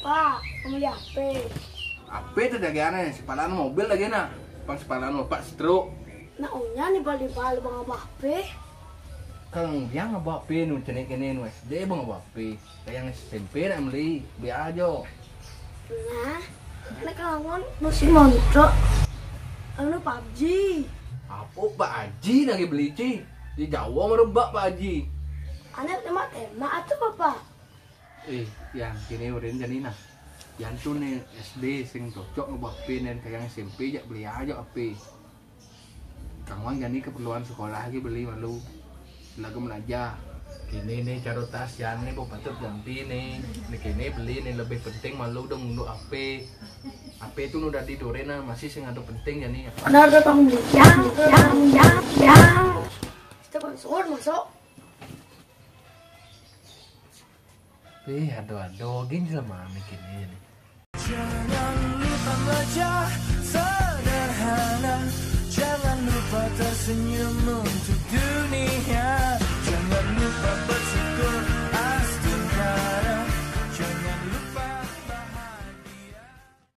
Pak, kamu lihat HP. HP itu lagi aneh, sepalan mobil lagi nak. Pas sepalan pak stroke. Nah, unya nih balik bang abah HP. Kang dia ngebawa HP nu cenek ini nu SD bang ngebawa HP. Kayak SMP nak beli aja. Nah, nek kangen masih montok. Anu PUBG. Apa Pak Haji lagi beli ci? Di Jawa merebak Pak Haji. Aneh tema atau bapak? Yang kini urin jadi nah. Yang tuh nih SD sing cocok ngebawa HP dan kayak SMP jak beli aja HP. Kang Wang jadi keperluan sekolah lagi beli malu. Lagu belajar. Kini nih caro tas yang nih patut ganti nih. Kini beli nih lebih penting malu dong untuk HP. HP itu udah tidurin nah masih sing ada penting ya nih. Ada tong beli yang. Kita konsol masuk. Aduh, gini lah mami kini. Jangan lupa baca